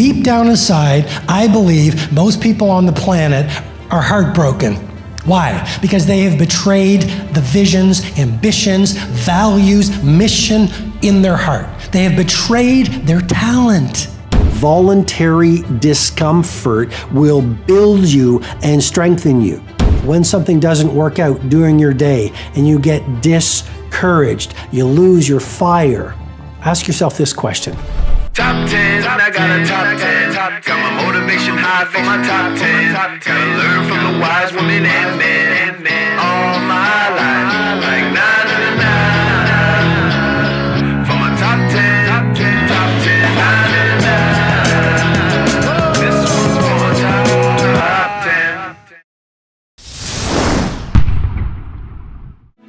deep down inside, I believe most people on the planet are heartbroken. Why? Because they have betrayed the visions, ambitions, values, mission in their heart. They have betrayed their talent. Voluntary discomfort will build you and strengthen you. When something doesn't work out during your day and you get discouraged, you lose your fire, ask yourself this question. Top 10, I got a top 10. Got my motivation high for my top 10. Gotta learn from the wise women and men all my life. Like 9 for my top 10, top 10, 9. This one's for my top 10.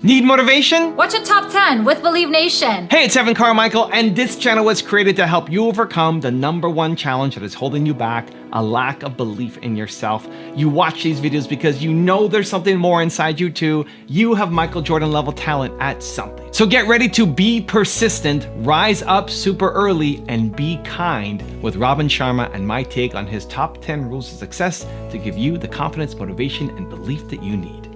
Need motivation? Watch a Top 10 with Believe Nation. Hey, it's Evan Carmichael, and this channel was created to help you overcome the #1 challenge that is holding you back, a lack of belief in yourself. You watch these videos because you know there's something more inside you too. You have Michael Jordan level talent at something. So get ready to be persistent, rise up super early, and be kind with Robin Sharma and my take on his top 10 rules of success to give you the confidence, motivation, and belief that you need.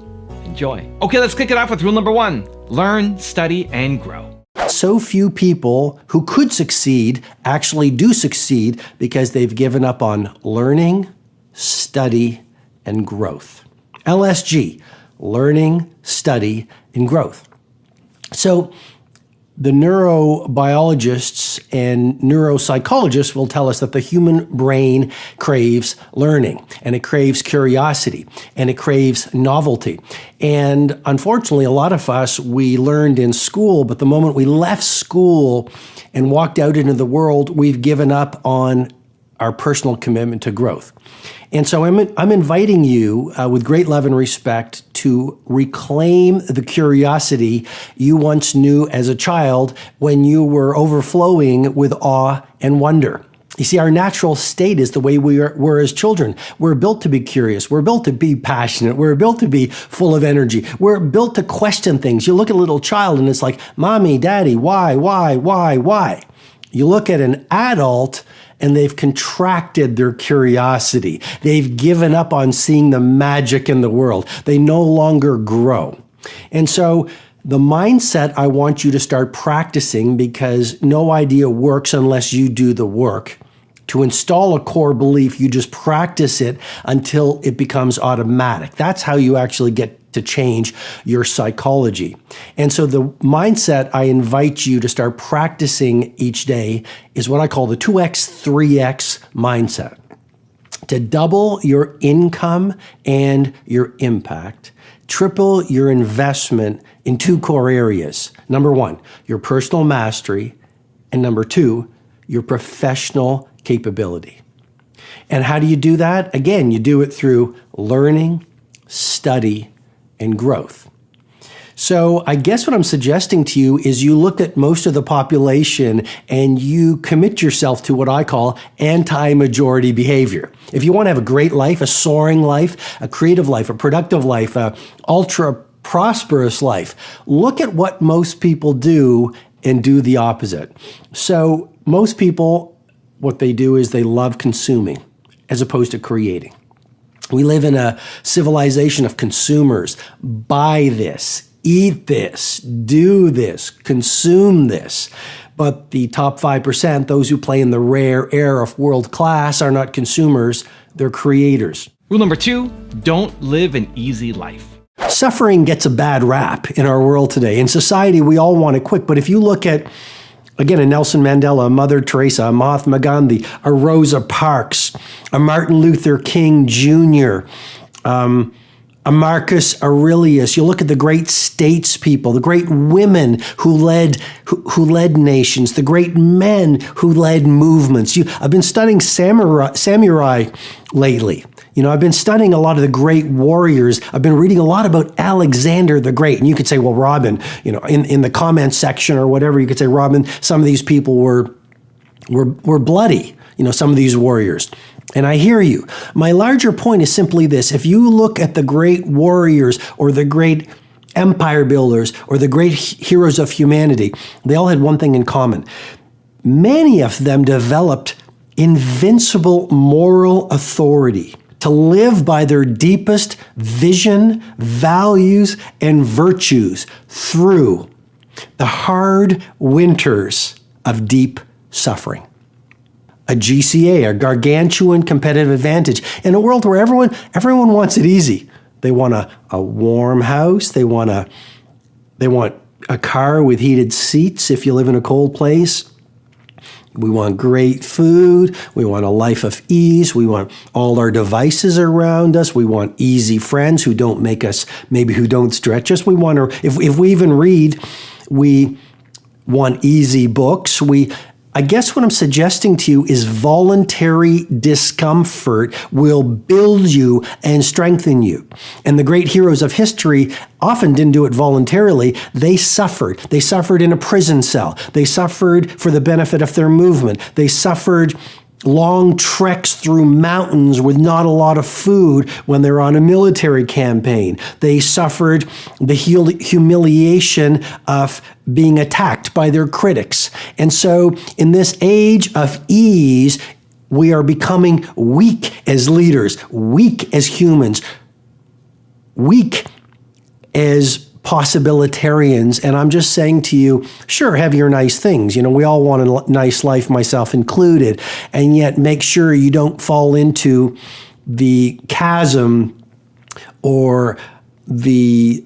Enjoy. Okay, let's kick it off with rule #1. Learn, study, and grow. So few people who could succeed actually do succeed because they've given up on learning, study, and growth. LSG, learning, study, and growth. So the neurobiologists and neuropsychologists will tell us that the human brain craves learning, and it craves curiosity, and it craves novelty. And unfortunately, a lot of us, we learned in school, but the moment we left school and walked out into the world, we've given up on our personal commitment to growth. And so I'm inviting you with great love and respect to reclaim the curiosity you once knew as a child when you were overflowing with awe and wonder. You see, our natural state is the way we're as children. We're built to be curious. We're built to be passionate. We're built to be full of energy. We're built to question things. You look at a little child and it's like, Mommy, Daddy, why? You look at an adult and they've contracted their curiosity. They've given up on seeing the magic in the world. They no longer grow. And so the mindset I want you to start practicing, because no idea works unless you do the work. To install a core belief, you just practice it until it becomes automatic. That's how you actually get to change your psychology. And so the mindset I invite you to start practicing each day is what I call the 2X, 3X mindset. To double your income and your impact, triple your investment in 2 core areas. Number 1, your personal mastery, and number 2, your professional capability. And how do you do that? Again, you do it through learning, study, and growth. So I guess what I'm suggesting to you is you look at most of the population and you commit yourself to what I call anti-majority behavior. If you want to have a great life, a soaring life, a creative life, a productive life, a ultra prosperous life, look at what most people do and do the opposite. So most people, what they do is they love consuming as opposed to creating. We live in a civilization of consumers. Buy this, eat this, do this, consume this. But the top 5%, those who play in the rare air of world class, are not consumers, they're creators. Rule #2, don't live an easy life. Suffering gets a bad rap in our world today. In society, we all want it quick, but if you look at, again, a Nelson Mandela, a Mother Teresa, a Mahatma Gandhi, a Rosa Parks, a Martin Luther King Jr., a Marcus Aurelius. You look at the great statespeople, the great women who led nations, the great men who led movements. I've been studying samurai lately. I've been studying a lot of the great warriors. I've been reading a lot about Alexander the Great. And you could say, well, Robin, in the comments section or whatever, you could say, Robin, some of these people were bloody, some of these warriors. And I hear you. My larger point is simply this. If you look at the great warriors or the great empire builders or the great heroes of humanity, they all had one thing in common. Many of them developed invincible moral authority to live by their deepest vision, values, and virtues through the hard winters of deep suffering. A GCA, a gargantuan competitive advantage in a world where everyone wants it easy. They want a warm house. They want a car with heated seats if you live in a cold place. We want great food. We want a life of ease. We want all our devices around us. We want easy friends who don't make us, maybe who don't stretch us. We want to, if we even read, we want easy books. I guess what I'm suggesting to you is voluntary discomfort will build you and strengthen you. And the great heroes of history often didn't do it voluntarily. They suffered. They suffered in a prison cell. They suffered for the benefit of their movement. They suffered long treks through mountains with not a lot of food when they're on a military campaign. They suffered the humiliation of being attacked by their critics. And so in this age of ease, we are becoming weak as leaders, weak as humans, weak as possibilitarians. And I'm just saying to you, sure, have your nice things. We all want a nice life, myself included. And yet make sure you don't fall into the chasm or the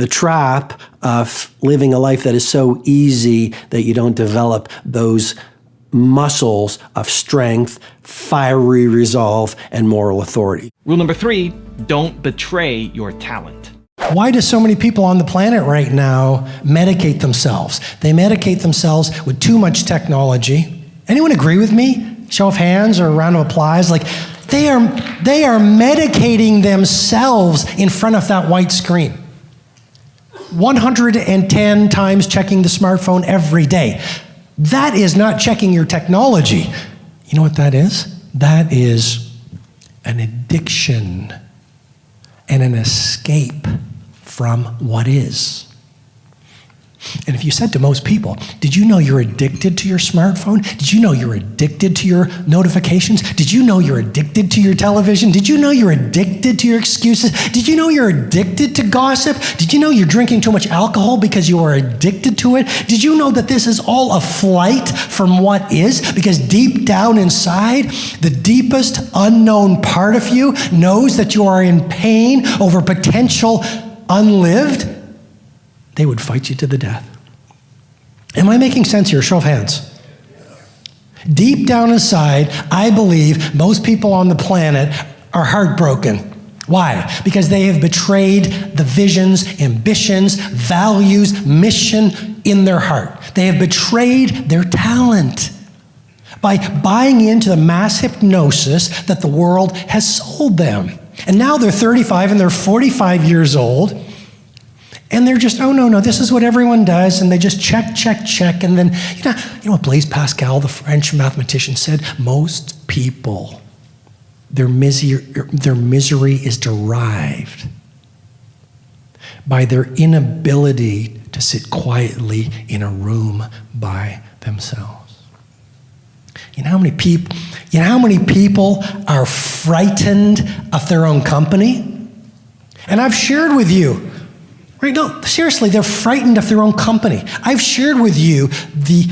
trap of living a life that is so easy that you don't develop those muscles of strength, fiery resolve, and moral authority. Rule number 3, don't betray your talent. Why do so many people on the planet right now medicate themselves? They medicate themselves with too much technology. Anyone agree with me? Show of hands or a round of applause. Like they are medicating themselves in front of that white screen. 110 times checking the smartphone every day. That is not checking your technology. You know what that is? That is an addiction and an escape from what is. And if you said to most people, did you know you're addicted to your smartphone? Did you know you're addicted to your notifications? Did you know you're addicted to your television? Did you know you're addicted to your excuses? Did you know you're addicted to gossip? Did you know you're drinking too much alcohol because you are addicted to it? Did you know that this is all a flight from what is? Because deep down inside, the deepest unknown part of you knows that you are in pain over potential unlived. They would fight you to the death. Am I making sense here? Show of hands. Deep down inside, I believe most people on the planet are heartbroken. Why? Because they have betrayed the visions, ambitions, values, mission in their heart. They have betrayed their talent by buying into the mass hypnosis that the world has sold them. And now they're 35 and they're 45 years old. And they're just, oh, no, this is what everyone does. And they just check. And then, you know what Blaise Pascal, the French mathematician, said? Most people, their misery is derived by their inability to sit quietly in a room by themselves. You know how many people are frightened of their own company? And I've shared with you, right? No, seriously, they're frightened of their own company. I've shared with you the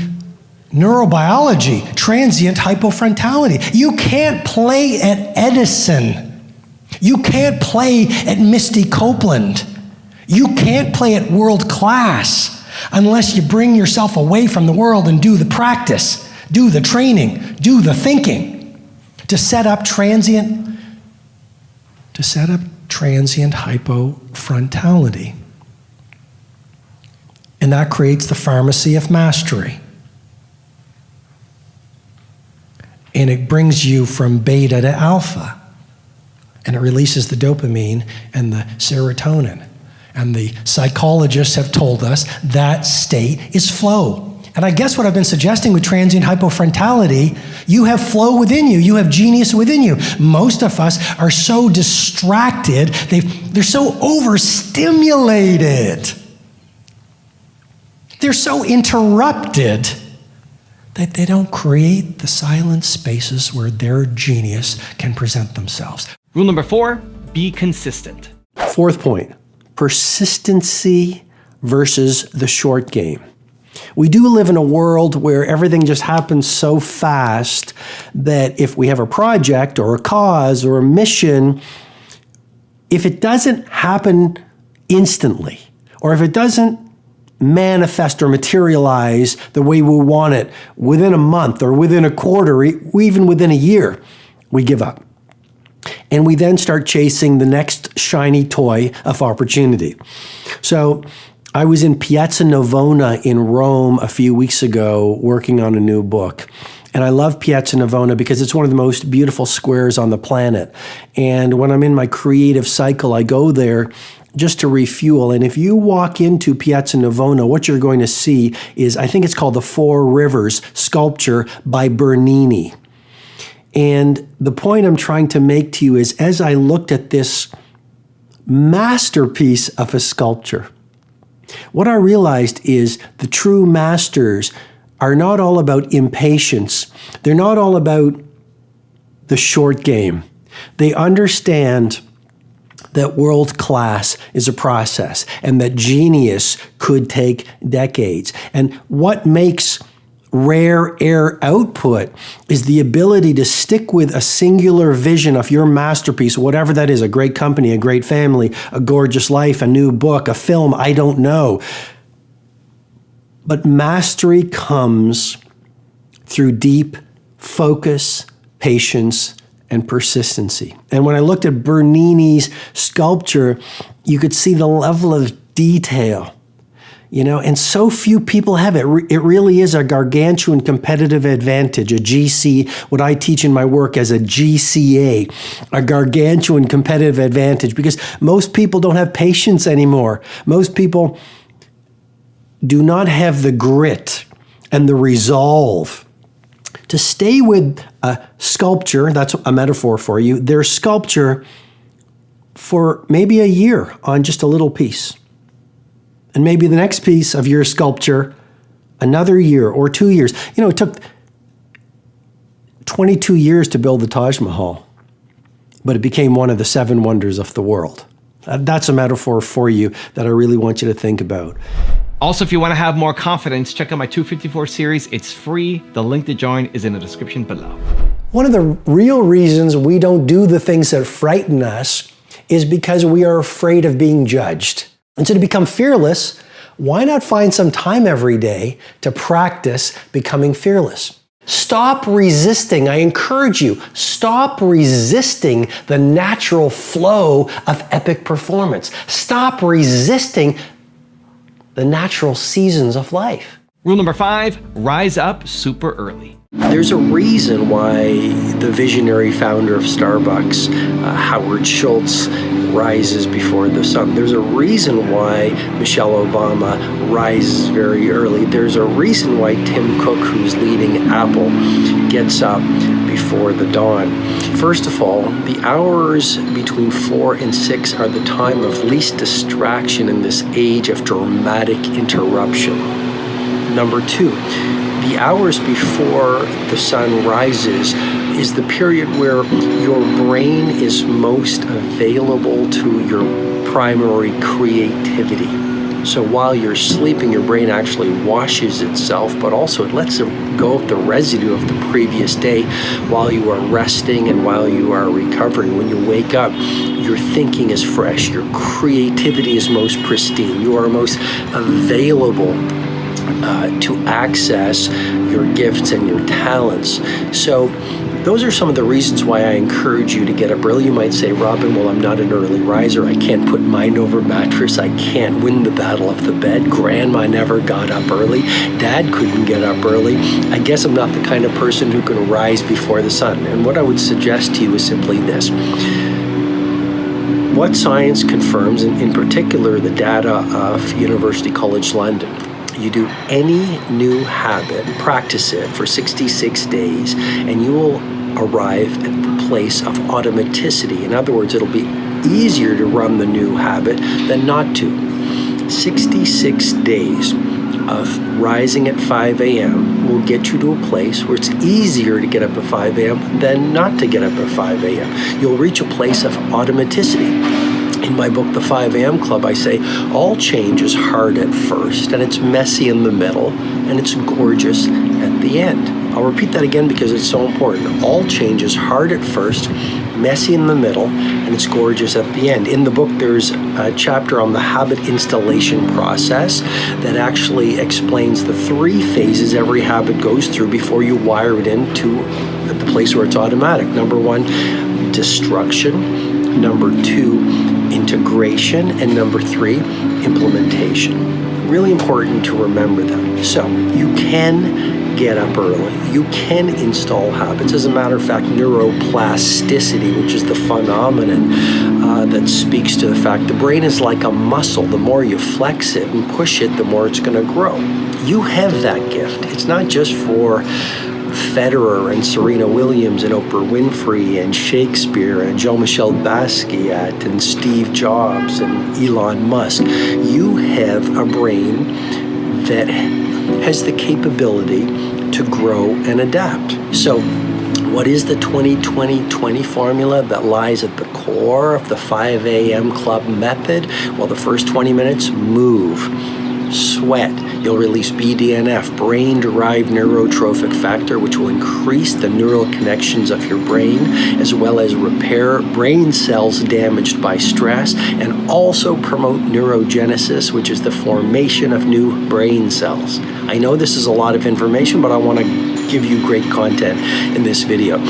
neurobiology, transient hypofrontality. You can't play at Edison. You can't play at Misty Copeland. You can't play at world class unless you bring yourself away from the world and do the practice, do the training, do the thinking to set up transient hypofrontality. And that creates the pharmacy of mastery. And it brings you from beta to alpha. And it releases the dopamine and the serotonin. And the psychologists have told us that state is flow. And I guess what I've been suggesting with transient hypofrontality, you have flow within you. You have genius within you. Most of us are so distracted. They're so overstimulated. They're so interrupted They don't create the silent spaces where their genius can present themselves. Rule number 4, be consistent. Fourth point, persistency versus the short game. We do live in a world where everything just happens so fast that if we have a project or a cause or a mission, if it doesn't happen instantly, or if it doesn't manifest or materialize the way we want it within a month or within a quarter, or even within a year, we give up. And we then start chasing the next shiny toy of opportunity. So I was in Piazza Navona in Rome a few weeks ago working on a new book. And I love Piazza Navona because it's one of the most beautiful squares on the planet. And when I'm in my creative cycle, I go there just to refuel. And if you walk into Piazza Navona, what you're going to see is, I think it's called the Four Rivers sculpture by Bernini. And the point I'm trying to make to you is, as I looked at this masterpiece of a sculpture, what I realized is the true masters are not all about impatience. They're not all about the short game. They understand that world class is a process and that genius could take decades. And what makes rare air output is the ability to stick with a singular vision of your masterpiece, whatever that is, a great company, a great family, a gorgeous life, a new book, a film, I don't know. But mastery comes through deep focus, patience, and persistency. And when I looked at Bernini's sculpture, you could see the level of detail, and so few people have it. It really is a gargantuan competitive advantage, a GC, what I teach in my work as a GCA, a gargantuan competitive advantage, because most people don't have patience anymore. Most people do not have the grit and the resolve to stay with a sculpture, that's a metaphor for you, their sculpture for maybe a year on just a little piece. And maybe the next piece of your sculpture, another year or 2 years. It took 22 years to build the Taj Mahal, but it became one of the 7 wonders of the world. That's a metaphor for you that I really want you to think about. Also, if you want to have more confidence, check out my 254 series. It's free. The link to join is in the description below. One of the real reasons we don't do the things that frighten us is because we are afraid of being judged. And so to become fearless, why not find some time every day to practice becoming fearless? Stop resisting. I encourage you, stop resisting the natural flow of epic performance. Stop resisting the natural seasons of life. Rule number 5, rise up super early. There's a reason why the visionary founder of Starbucks, Howard Schultz, rises before the sun. There's a reason why Michelle Obama rises very early. There's a reason why Tim Cook, who's leading Apple, gets up before the dawn. First of all, the hours between 4 and 6 are the time of least distraction in this age of dramatic interruption. Number 2, the hours before the sun rises is the period where your brain is most available to your primary creativity. So while you're sleeping, your brain actually washes itself, but also it lets go of the residue of the previous day while you are resting and while you are recovering. When you wake up, your thinking is fresh, your creativity is most pristine, you are most available to access your gifts and your talents. So those are some of the reasons why I encourage you to get up early. You might say, Robin, well, I'm not an early riser. I can't put mind over mattress. I can't win the battle of the bed. Grandma never got up early. Dad couldn't get up early. I guess I'm not the kind of person who can rise before the sun. And what I would suggest to you is simply this. What science confirms, and in particular the data of University College London, you do any new habit, practice it for 66 days, and you will arrive at the place of automaticity. In other words, it'll be easier to run the new habit than not to. 66 days of rising at 5 a.m. will get you to a place where it's easier to get up at 5 a.m. than not to get up at 5 a.m. You'll reach a place of automaticity. In my book, The 5 a.m. Club, I say all change is hard at first, and it's messy in the middle, and it's gorgeous at the end. I'll repeat that again because it's so important. All change is hard at first, messy in the middle, and it's gorgeous at the end. In the book, there's a chapter on the habit installation process that actually explains the 3 phases every habit goes through before you wire it into the place where it's automatic. Number 1, destruction. Number 2, integration. And number 3, implementation. Really important to remember them. So you can get up early. You can install habits. As a matter of fact, neuroplasticity, which is the phenomenon that speaks to the fact the brain is like a muscle. The more you flex it and push it, the more it's going to grow. You have that gift. It's not just for Federer and Serena Williams and Oprah Winfrey and Shakespeare and Jean-Michel Basquiat and Steve Jobs and Elon Musk. You have a brain that has the capability to grow and adapt. So what is the 20-20-20 formula that lies at the core of the 5 a.m. Club method? Well, the first 20 minutes, move. Sweat. You'll release BDNF, brain-derived neurotrophic factor, which will increase the neural connections of your brain, as well as repair brain cells damaged by stress, and also promote neurogenesis, which is the formation of new brain cells. I know this is a lot of information, but I want to give you great content in this video.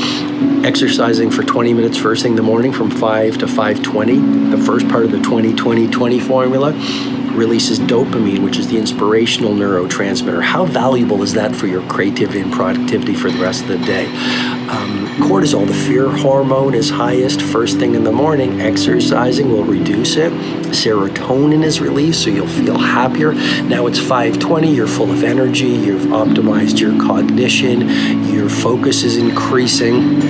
Exercising for 20 minutes first thing in the morning from 5 to 5:20, the first part of the 20-20-20 formula, releases dopamine, which is the inspirational neurotransmitter. How valuable is that for your creativity and productivity for the rest of the day? Cortisol, the fear hormone, is highest first thing in the morning. Exercising will reduce it. Serotonin is released, so you'll feel happier. Now it's 5:20, you're full of energy, you've optimized your cognition, your focus is increasing.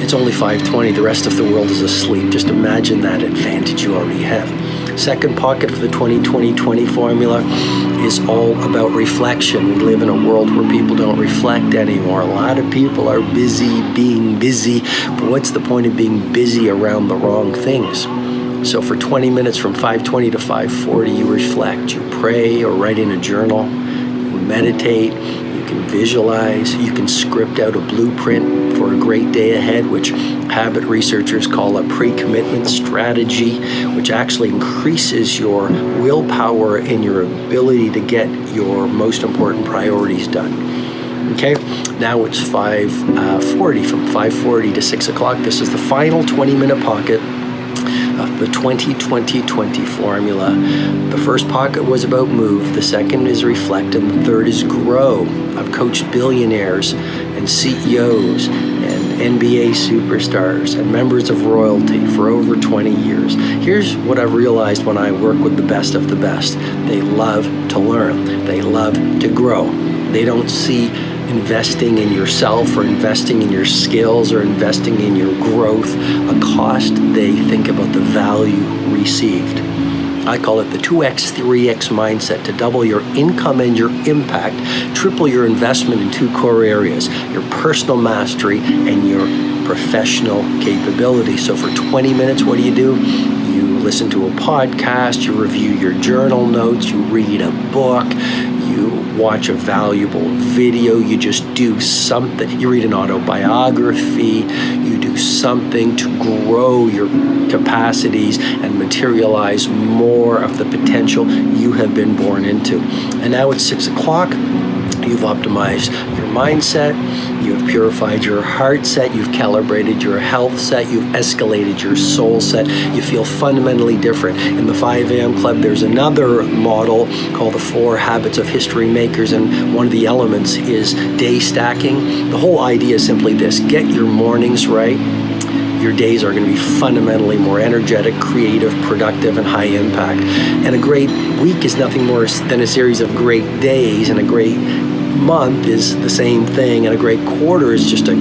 It's only 5:20, the rest of the world is asleep. Just imagine that advantage you already have. Second pocket for the 20-20-20 formula is all about reflection. We live in a world where people don't reflect anymore. A lot of people are busy being busy, but what's the point of being busy around the wrong things? So for 20 minutes from 5:20 to 5:40, you reflect, you pray or write in a journal, you meditate, you can visualize, you can script out a blueprint for a great day ahead, which habit researchers call a pre-commitment strategy, which actually increases your willpower and your ability to get your most important priorities done. Okay, now it's 5:40. From 5:40 to 6 o'clock, this is the final 20-minute pocket of the 20-20-20 formula. The first pocket was about move, the second is reflect, and the third is grow. I've coached billionaires and CEOs and NBA superstars and members of royalty for over 20 years. Here's what I've realized when I work with the best of the best. They love to learn. They love to grow. They don't see investing in yourself or investing in your skills or investing in your growth a cost. They think about the value received. I call it the 2x, 3x mindset, to double your income and your impact, triple your investment in 2 core areas, your personal mastery and your professional capability. So for 20 minutes, what do? You listen to a podcast, you review your journal notes, you read a book, you watch a valuable video, you just do something, you read an autobiography, you do something to grow your capacities and materialize more of the potential you have been born into. And now it's 6 o'clock. You've optimized your mindset, you've purified your heart set, you've calibrated your health set, you've escalated your soul set, you feel fundamentally different. In the 5 a.m. Club, there's another model called the 4 Habits of History Makers, and one of the elements is day stacking. The whole idea is simply this: get your mornings right. Your days are going to be fundamentally more energetic, creative, productive, and high impact. And a great week is nothing more than a series of great days, and a great month is the same thing, and a great quarter is just a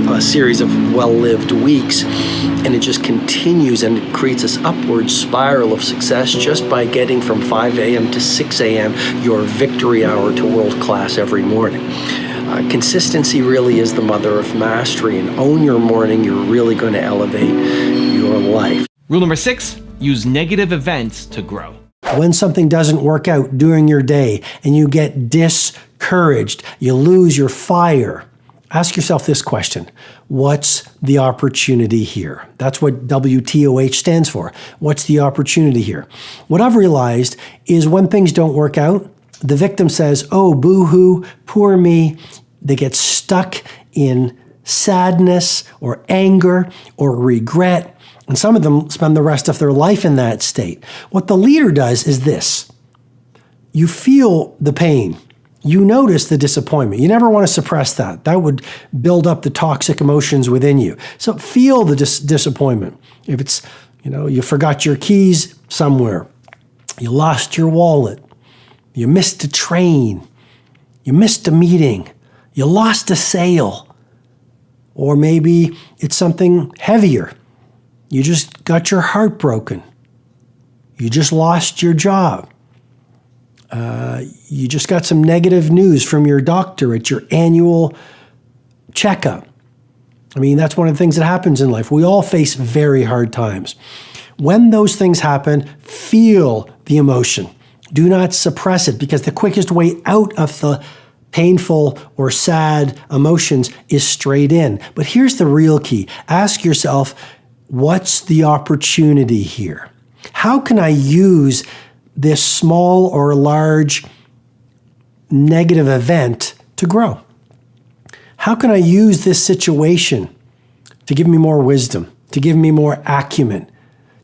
a series of well-lived weeks, and it just continues and it creates this upward spiral of success just by getting from 5 a.m. to 6 a.m. your victory hour to world class every morning. Consistency really is the mother of mastery, and own your morning. You're really going to elevate your life. Rule number 6, use negative events to grow. When something doesn't work out during your day and you get discouraged, you lose your fire, ask yourself this question: what's the opportunity here? That's what WTOH stands for. What's the opportunity here? What I've realized is when things don't work out, the victim says, oh, boo-hoo, poor me. They get stuck in sadness or anger or regret. And some of them spend the rest of their life in that state. What the leader does is this: you feel the pain. You notice the disappointment. You never want to suppress that. That would build up the toxic emotions within you. So feel the disappointment. If it's, you forgot your keys somewhere, you lost your wallet, you missed a train, you missed a meeting, you lost a sale, or maybe it's something heavier. You just got your heart broken. You just lost your job. You just got some negative news from your doctor at your annual checkup. I mean, that's one of the things that happens in life. We all face very hard times. When those things happen, feel the emotion. Do not suppress it, because the quickest way out of the painful or sad emotions is straight in. But here's the real key. Ask yourself, what's the opportunity here? How can I use this small or large negative event to grow? How can I use this situation to give me more wisdom, to give me more acumen,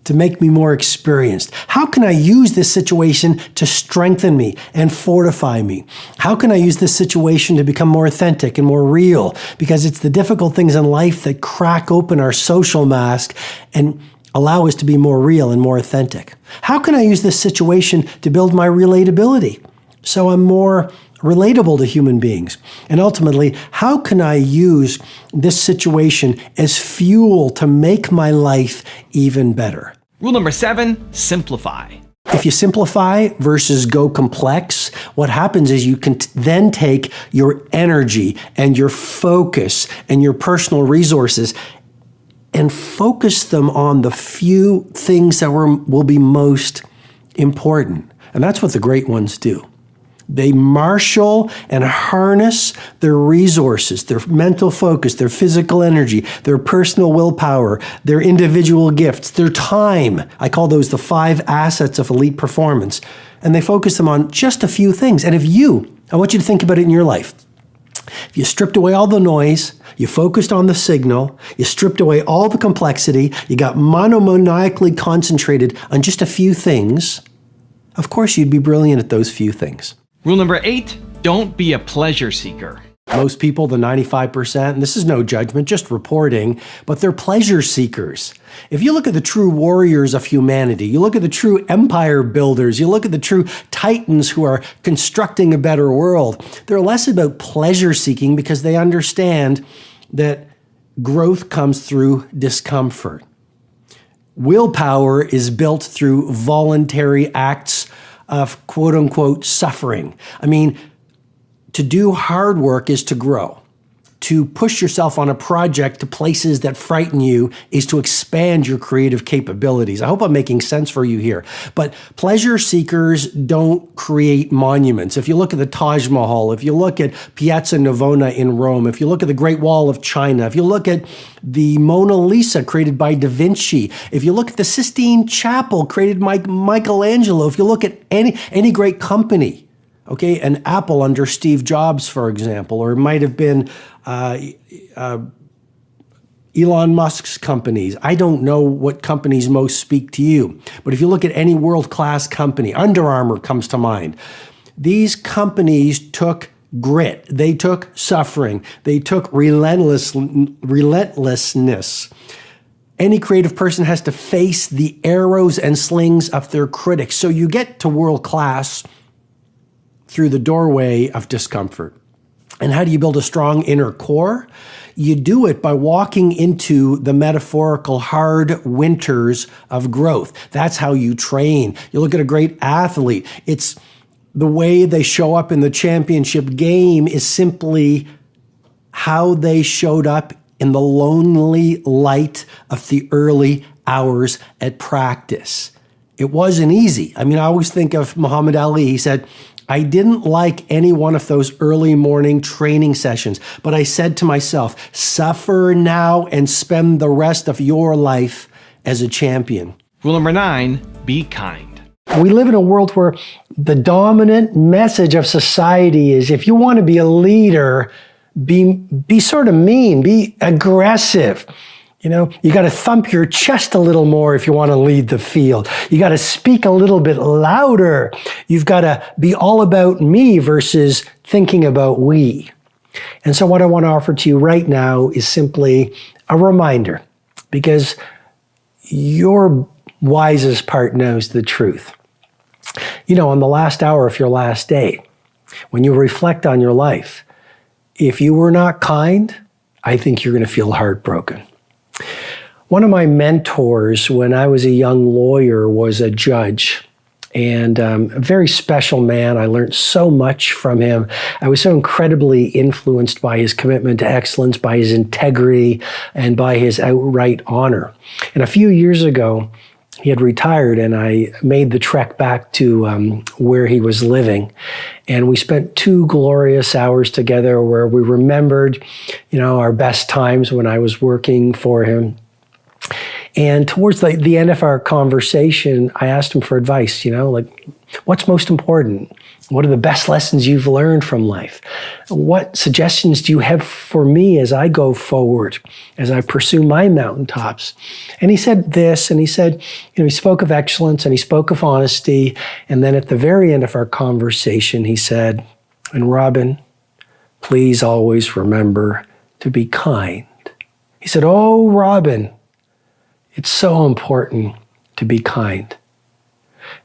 to make me more experienced? How can I use this situation to strengthen me and fortify me? How can I use this situation to become more authentic and more real? Because it's the difficult things in life that crack open our social mask and allow us to be more real and more authentic. How can I use this situation to build my relatability so I'm more relatable to human beings? And ultimately, how can I use this situation as fuel to make my life even better? Rule number 7, simplify. If you simplify versus go complex, what happens is you can then take your energy and your focus and your personal resources and focus them on the few things that will be most important. And that's what the great ones do. They marshal and harness their resources, their mental focus, their physical energy, their personal willpower, their individual gifts, their time. I call those the 5 assets of elite performance. And they focus them on just a few things. And I want you to think about it in your life. If you stripped away all the noise, you focused on the signal, you stripped away all the complexity, you got monomaniacally concentrated on just a few things, of course you'd be brilliant at those few things. Rule number 8, don't be a pleasure seeker. Most people, the 95%, and this is no judgment, just reporting, but they're pleasure seekers. If you look at the true warriors of humanity, you look at the true empire builders, you look at the true titans who are constructing a better world, they're less about pleasure seeking because they understand that growth comes through discomfort. Willpower is built through voluntary acts of quote unquote suffering. I mean, to do hard work is to grow. To push yourself on a project to places that frighten you is to expand your creative capabilities. I hope I'm making sense for you here. But pleasure seekers don't create monuments. If you look at the Taj Mahal, if you look at Piazza Navona in Rome, if you look at the Great Wall of China, if you look at the Mona Lisa created by Da Vinci, if you look at the Sistine Chapel created by Michelangelo, if you look at any great company, okay, an Apple under Steve Jobs, for example, or it might have been Elon Musk's companies. I don't know what companies most speak to you, but if you look at any world-class company, Under Armour comes to mind. These companies took grit, they took suffering, they took relentlessness. Any creative person has to face the arrows and slings of their critics. So you get to world-class through the doorway of discomfort. And how do you build a strong inner core? You do it by walking into the metaphorical hard winters of growth. That's how you train. You look at a great athlete. It's the way they show up in the championship game is simply how they showed up in the lonely light of the early hours at practice. It wasn't easy. I mean, I always think of Muhammad Ali. He said, I didn't like any one of those early morning training sessions, but I said to myself, suffer now and spend the rest of your life as a champion. Rule number 9, be kind. We live in a world where the dominant message of society is if you want to be a leader, be sort of mean, be aggressive. You know, you got to thump your chest a little more if you want to lead the field. You got to speak a little bit louder. You've got to be all about me versus thinking about we. And so what I want to offer to you right now is simply a reminder, because your wisest part knows the truth. You know, on the last hour of your last day, when you reflect on your life, if you were not kind, I think you're going to feel heartbroken. One of my mentors when I was a young lawyer was a judge, and a very special man. I learned so much from him. I was so incredibly influenced by his commitment to excellence, by his integrity, and by his outright honor. And a few years ago, he had retired, and I made the trek back to where he was living. And we spent 2 glorious hours together where we remembered, you know, our best times when I was working for him. And towards the end of our conversation, I asked him for advice, you know, like, what's most important? What are the best lessons you've learned from life? What suggestions do you have for me as I go forward, as I pursue my mountaintops? And he said this, and he said, you know, he spoke of excellence and he spoke of honesty. And then at the very end of our conversation, he said, and Robin, please always remember to be kind. He said, oh, Robin, it's so important to be kind.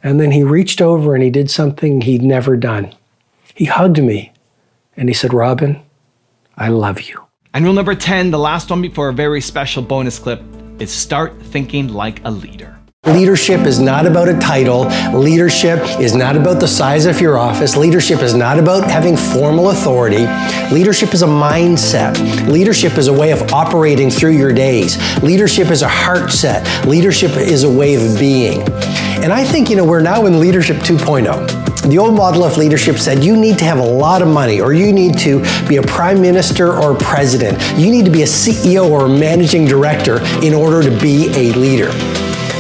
And then he reached over and he did something he'd never done. He hugged me and he said, Robin, I love you. And rule number 10, the last one before a very special bonus clip, is start thinking like a leader. Leadership is not about a title. Leadership is not about the size of your office. Leadership is not about having formal authority. Leadership is a mindset. Leadership is a way of operating through your days. Leadership is a heart set. Leadership is a way of being. And I think, you know, we're now in Leadership 2.0. The old model of leadership said you need to have a lot of money, or you need to be a prime minister or president. You need to be a CEO or a managing director in order to be a leader.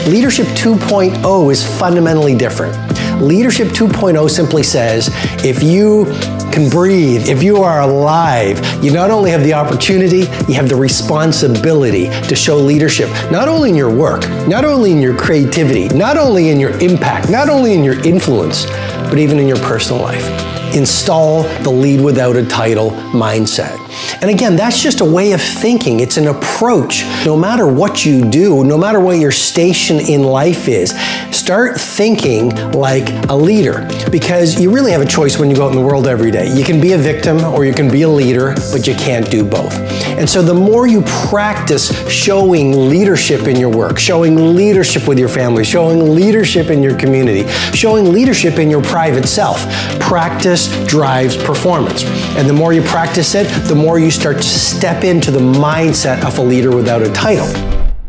Leadership 2.0 is fundamentally different. Leadership 2.0 simply says, if you can breathe, if you are alive, you not only have the opportunity, you have the responsibility to show leadership, not only in your work, not only in your creativity, not only in your impact, not only in your influence, but even in your personal life. Install the lead without a title mindset. And again, that's just a way of thinking. It's an approach. No matter what you do, no matter what your station in life is, start thinking like a leader, because you really have a choice when you go out in the world every day. You can be a victim or you can be a leader, but you can't do both. And so the more you practice showing leadership in your work, showing leadership with your family, showing leadership in your community, showing leadership in your private self, practice drives performance. And the more you practice it, the more you start to step into the mindset of a leader without a title.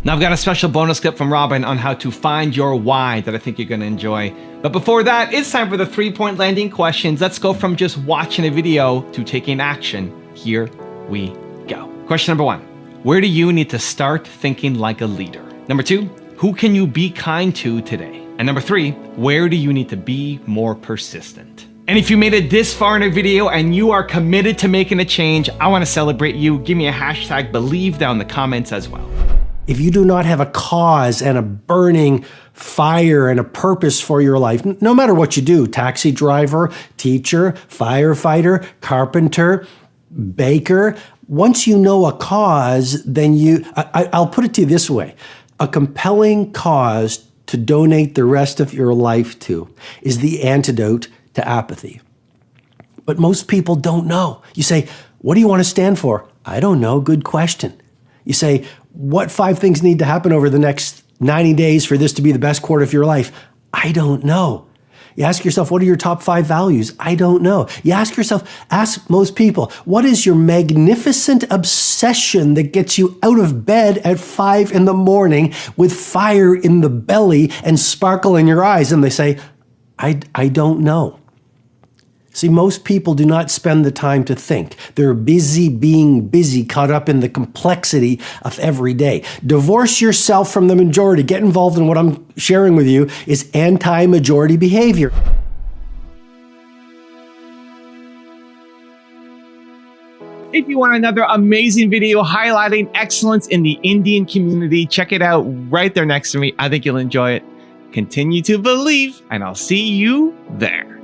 Now I've got a special bonus clip from Robin on how to find your why that I think you're going to enjoy. But before that, it's time for the 3-point landing questions. Let's go from just watching a video to taking action. Here we go. Question number 1. Where do you need to start thinking like a leader? Number 2, who can you be kind to today? And number 3, where do you need to be more persistent? And if you made it this far in a video and you are committed to making a change, I want to celebrate you. Give me a hashtag believe down in the comments as well. If you do not have a cause and a burning fire and a purpose for your life, no matter what you do, taxi driver, teacher, firefighter, carpenter, baker, once you know a cause, then I'll put it to you this way. A compelling cause to donate the rest of your life to is the antidote to apathy. But most people don't know. You say, what do you want to stand for? I don't know. Good question. You say, what 5 things need to happen over the next 90 days for this to be the best quarter of your life? I don't know. You ask yourself, what are your top 5 values? I don't know. You ask most people, what is your magnificent obsession that gets you out of bed at 5 in the morning with fire in the belly and sparkle in your eyes? And they say, I don't know. See, most people do not spend the time to think. They're busy being busy, caught up in the complexity of every day. Divorce yourself from the majority. Get involved in what I'm sharing with you is anti-majority behavior. If you want another amazing video highlighting excellence in the Indian community, check it out right there next to me. I think you'll enjoy it. Continue to believe, and I'll see you there.